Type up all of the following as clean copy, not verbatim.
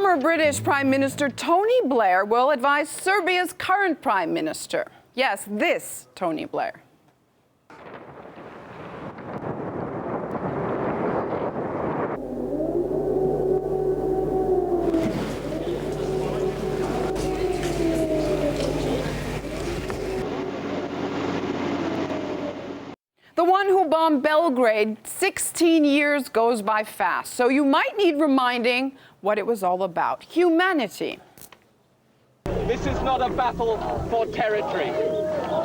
Former British Prime Minister Tony Blair will advise Serbia's current Prime Minister. Yes, this Tony Blair. The one who bombed Belgrade 16 years goes by fast, so you might need reminding what it was all about. Humanity. This is not a battle for territory.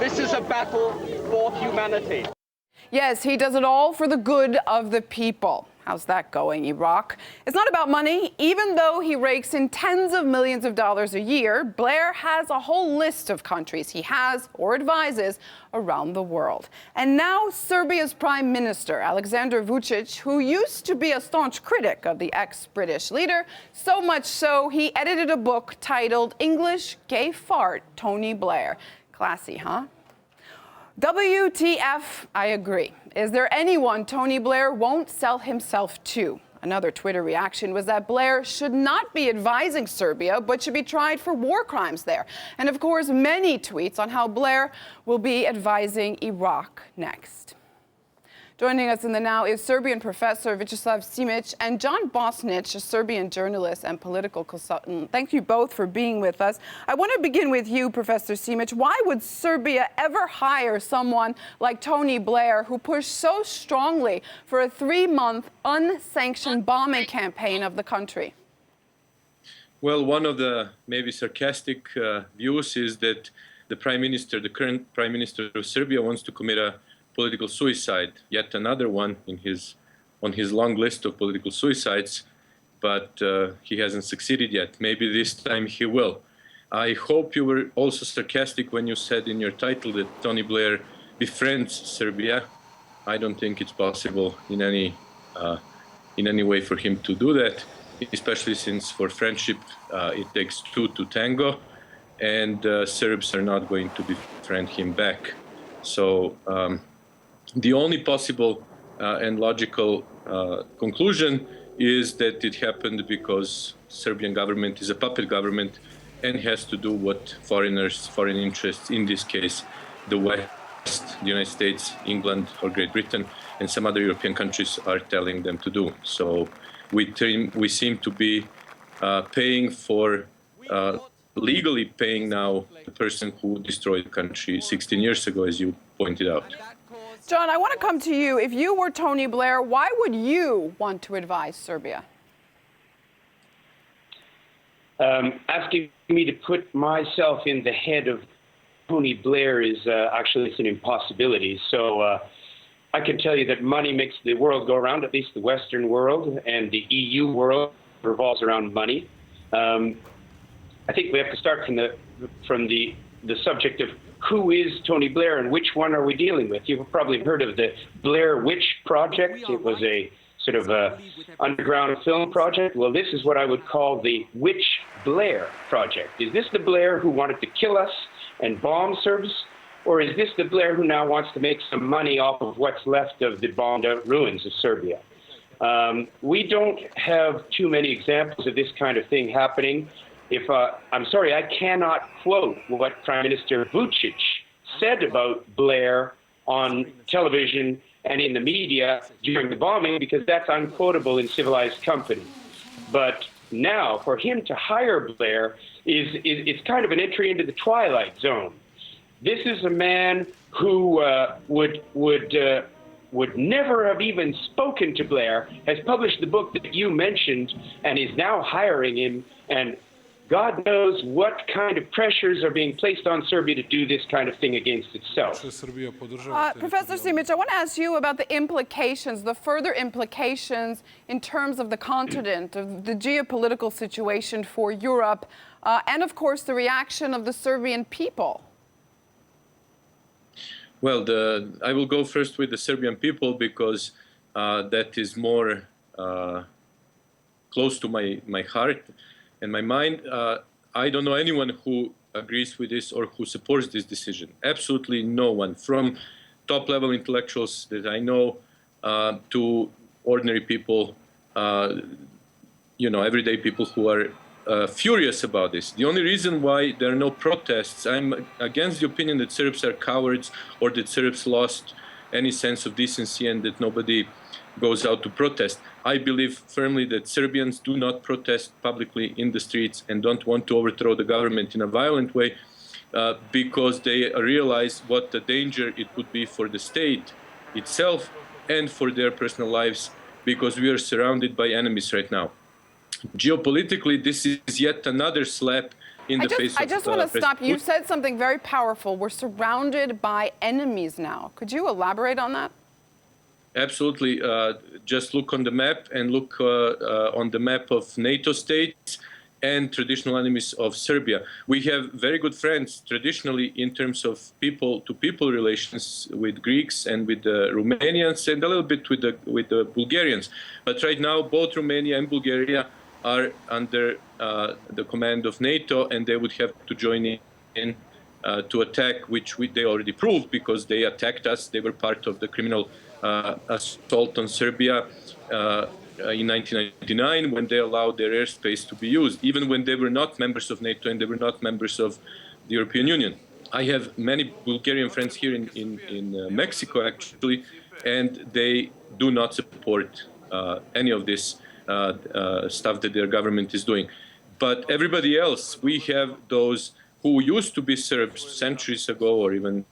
This is a battle for humanity. Yes, he does it all for the good of the people. How's that going, Iraq? It's not about money. Even though he rakes in tens of millions of dollars a year, Blair has a whole list of countries he has or advises around the world. And now Serbia's Prime Minister, Aleksandar Vucic, who used to be a staunch critic of the ex-British leader, so much so he edited a book titled English Gay Fart, Tony Blair. Classy, huh? WTF, I agree. Is there anyone Tony Blair won't sell himself to? Another Twitter reaction was that Blair should not be advising Serbia, but should be tried for war crimes there. And of course, many tweets on how Blair will be advising Iraq next. Joining us in the Now is Serbian professor Vichislav Simich and John Bosnitch, a Serbian journalist and political consultant. Thank you both for being with us. I want to begin with you, Professor Simich. Why would Serbia ever hire someone like Tony Blair, who pushed so strongly for a 3-month unsanctioned bombing campaign of the country? Well, one of the maybe sarcastic views is that the current Prime Minister of Serbia wants to commit a political suicide, yet another one on his long list of political suicides, but he hasn't succeeded yet. Maybe this time he will. I hope you were also sarcastic when you said in your title that Tony Blair befriends Serbia. I don't think it's possible in any way for him to do that, especially since for friendship it takes two to tango, and Serbs are not going to befriend him back. So the only possible and logical conclusion is that it happened because Serbian government is a puppet government and has to do what foreign interests, in this case, the West, the United States, England, or Great Britain, and some other European countries are telling them to do. So we seem to be paying for, legally paying now the person who destroyed the country 16 years ago, as you pointed out. John, I want to come to you. If you were Tony Blair, why would you want to advise Serbia? Asking me to put myself in the head of Tony Blair is actually it's an impossibility. So I can tell you that money makes the world go around, at least the Western world, and the EU world revolves around money. I think we have to start from the subject of who is Tony Blair and which one are we dealing with? You've probably heard of the Blair Witch Project. It was a sort of a underground film project. Well, this is what I would call the Witch Blair Project. Is this the Blair who wanted to kill us and bomb Serbs? Or is this the Blair who now wants to make some money off of what's left of the bombed out ruins of Serbia? We don't have too many examples of this kind of thing happening. I'm sorry, I cannot quote what Prime Minister Vucic said about Blair on television and in the media during the bombing, because that's unquotable in civilized company. But now, for him to hire Blair it's kind of an entry into the Twilight Zone. This is a man who would never have even spoken to Blair, has published the book that you mentioned, and is now hiring him, and God knows what kind of pressures are being placed on Serbia to do this kind of thing against itself. Professor Simich, I want to ask you about the implications, the further implications in terms of the continent, of the geopolitical situation for Europe, and of course the reaction of the Serbian people. Well, I will go first with the Serbian people because that is more close to my heart and my mind. I don't know anyone who agrees with this or who supports this decision. Absolutely no one, from top-level intellectuals that I know to ordinary people, everyday people who are furious about this. The only reason why there are no protests, I'm against the opinion that Serbs are cowards or that Serbs lost any sense of decency and that nobody goes out to protest. I believe firmly that Serbians do not protest publicly in the streets and don't want to overthrow the government in a violent way because they realize what the danger it would be for the state itself and for their personal lives, because we are surrounded by enemies right now. Geopolitically, this is yet another slap in the face of I just want to stop you. You said something very powerful. We're surrounded by enemies now. Could you elaborate on that? Absolutely. Just look on the map and look on the map of NATO states and traditional enemies of Serbia. We have very good friends traditionally in terms of people-to-people relations with Greeks and with the Romanians and a little bit with the Bulgarians. But right now, both Romania and Bulgaria are under the command of NATO, and they would have to join in to attack, which they already proved because they attacked us. They were part of the criminal assault on Serbia in 1999 when they allowed their airspace to be used, even when they were not members of NATO and they were not members of the European Union. I have many Bulgarian friends here in Mexico, actually, and they do not support any of this stuff that their government is doing. But everybody else, we have those who used to be Serbs centuries ago or even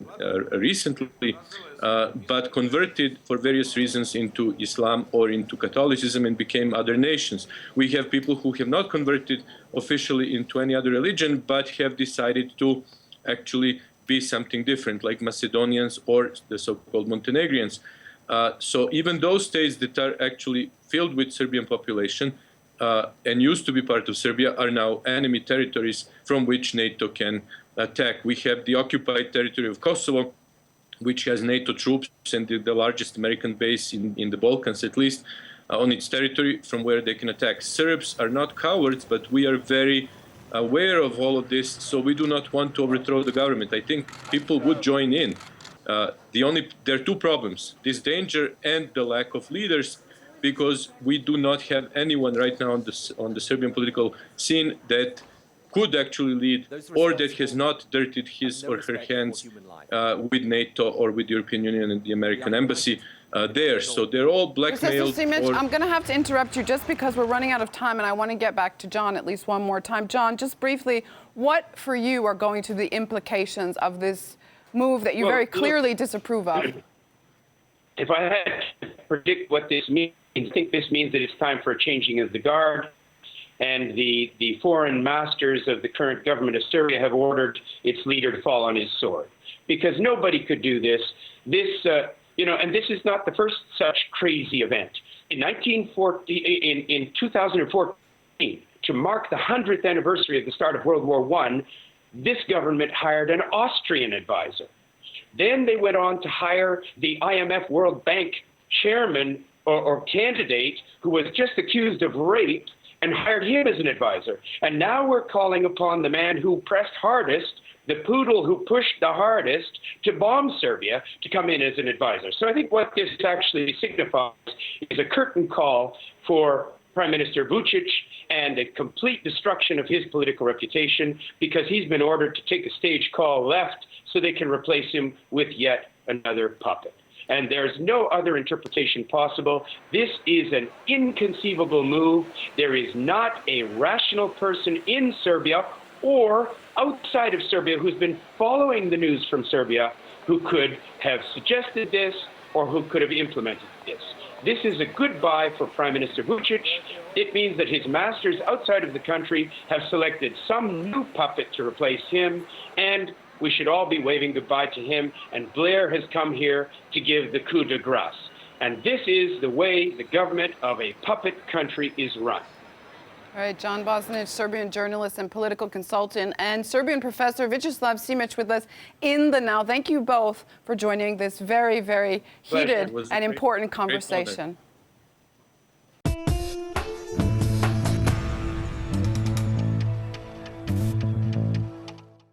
recently, but converted for various reasons into Islam or into Catholicism and became other nations. We have people who have not converted officially into any other religion, but have decided to actually be something different, like Macedonians or the so-called Montenegrins. So even those states that are actually filled with Serbian population and used to be part of Serbia are now enemy territories from which NATO can attack. We have the occupied territory of Kosovo, which has NATO troops and the largest American base in the Balkans, at least, on its territory from where they can attack. Serbs are not cowards, but we are very aware of all of this, so we do not want to overthrow the government. I think people would join in. There are two problems, this danger and the lack of leaders, because we do not have anyone right now on the Serbian political scene that could actually lead or that has not dirtied his or her hands with NATO or with the European Union and the American embassy there. So they're all blackmailed. Mr. Simich, I'm going to have to interrupt you just because we're running out of time, and I want to get back to John at least one more time. John, just briefly, what for you are going to be the implications of this move that you very clearly disapprove of? If I had to predict what this means, I think this means that it's time for a changing of the guard, and the foreign masters of the current government of Serbia have ordered its leader to fall on his sword, because nobody could do this. And this is not the first such crazy event. In 2014, to mark the 100th anniversary of the start of World War I, this government hired an Austrian advisor. Then they went on to hire the IMF World Bank chairman or candidate who was just accused of rape and hired him as an advisor. And now we're calling upon the man who pressed hardest, the poodle who pushed the hardest to bomb Serbia, to come in as an advisor. So I think what this actually signifies is a curtain call for Prime Minister Vucic and a complete destruction of his political reputation, because he's been ordered to take a stage call left so they can replace him with yet another puppet. And there's no other interpretation possible. This is an inconceivable move. There is not a rational person in Serbia or outside of Serbia who's been following the news from Serbia who could have suggested this or who could have implemented this. This is a goodbye for Prime Minister Vucic. It means that his masters outside of the country have selected some new puppet to replace him, and we should all be waving goodbye to him. And Blair has come here to give the coup de grace. And this is the way the government of a puppet country is run. All right, John Bosnitch, Serbian journalist and political consultant, and Serbian professor Vichislav Simich with us in the Now. Thank you both for joining this very, very heated and important conversation.